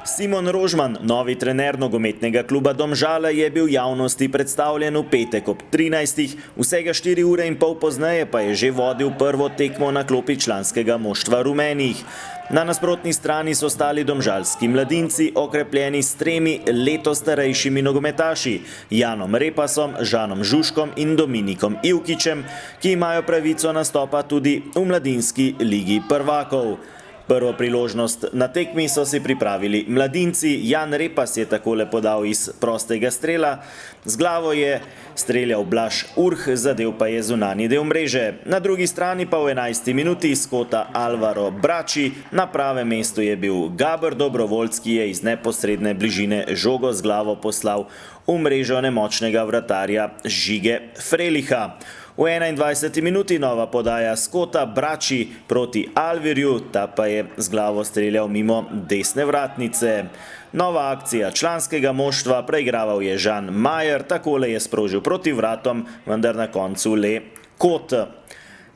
Simon Rožman, novi trener nogometnega kluba Domžale, je bil javnosti predstavljen v petek ob 13. Vsega 4 ure in pol pozneje pa je že vodil prvo tekmo na klopi članskega moštva rumenih. Na nasprotni strani so stali domžalski mladinci, okrepljeni s 3 leto starejšimi nogometaši, Janom Repasom, Žanom Žužkom in Dominikom Ivkićem, ki imajo pravico nastopa tudi v mladinski ligi prvakov. Prvo priložnost na tekmi so si pripravili mladinci. Jan Repas je takole podal iz prostega strela. Z glavo je streljal Blaž Urh, zadev pa je zunanji del mreže. Na drugi strani pa v 11. minuti iz kota Alvaro Brači. Na pravem mestu je bil Gaber Dobrovoljc, ki je iz neposredne bližine žogo z glavo poslal v mrežo nemočnega vratarja Žige Freliha. V 21. minuti nova podaja z kota Brači proti Alvirju, ta pa je z glavo streljal mimo desne vratnice. Nova akcija članskega moštva, preigraval je Žan Majer, takole je sprožil proti vratom, vendar na koncu le kot.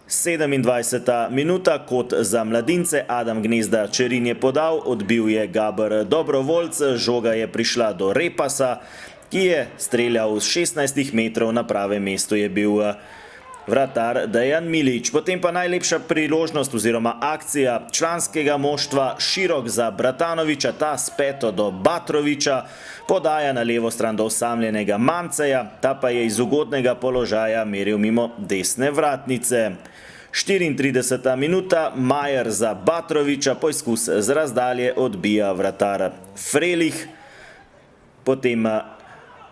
27. minuta, kot za mladince, Adam Gnezda Čerin je podal, odbil je Gaber Dobrovoljc, žoga je prišla do Repasa, ki je streljal z 16 metrov, na pravem mestu je bil vratar Dejan Milič. Potem pa najlepša priložnost oziroma akcija članskega moštva, širok za Bratanoviča, ta s peto do Batroviča, podaja na levo stran do osamljenega Manceja, ta pa je iz ugodnega položaja meril mimo desne vratnice. 34. minuta, Majer za Batroviča, poizkus z razdalje odbija vratar Frelih. Potem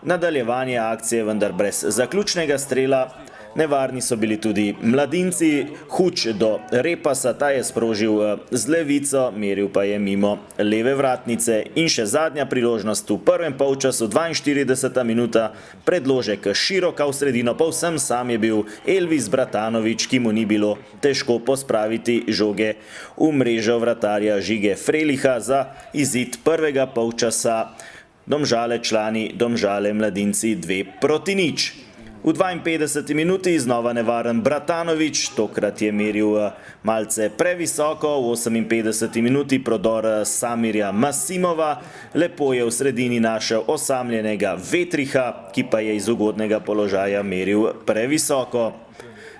nadaljevanje akcije, vendar brez zaključnega strela. Nevarni so bili tudi mladinci, Huč do Repasa, ta je sprožil z levico, meril pa je mimo leve vratnice. In še zadnja priložnost v prvem polčasu, 42. minuta, predložek široka v sredino, povsem sam je bil Elvis Bratanovič, ki mu ni bilo težko pospraviti žoge v mrežo vratarja Žige Freliha za izid prvega polčasa. Domžale člani, Domžale mladinci 2-0. V 52. minuti znova nevaren Bratanovič, tokrat je meril malce previsoko, v 58. minuti prodor Samirja Masimova, lepo je v sredini našel osamljenega Vetriha, ki pa je iz ugodnega položaja meril previsoko.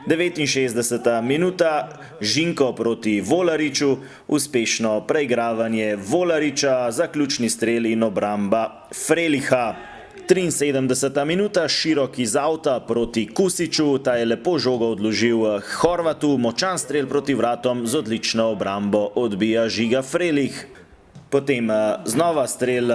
69. minuta, Žinko proti Volariču, uspešno preigravanje Volariča, zaključni strel in obramba Freliha. 73. minuta, širok iz avta proti Kusiču, ta je lepo žogo odložil Horvatu, močan strel proti vratom z odlično obrambo odbija Žiga Frelih. Potem znova strel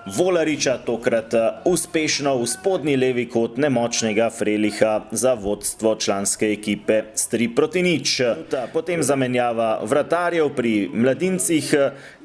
Volariča, tokrat uspešno v spodnji levi kot nemočnega Freliha za vodstvo članske ekipe s 3-0. Potem zamenjava vratarjev pri mladincih,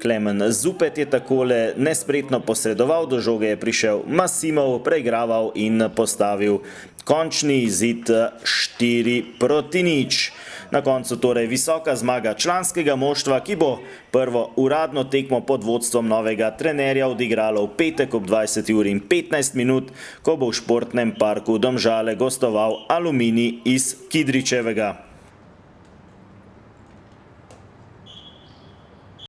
Klemen Zupet je takole nespretno posredoval, do žoge je prišel Masimov, preigraval in postavil končni izid 4-0. Na koncu torej visoka zmaga članskega moštva, ki bo prvo uradno tekmo pod vodstvom novega trenerja odigralo v petek ob 20:15, ko bo v športnem parku Domžale gostoval Aluminij iz Kidričevega.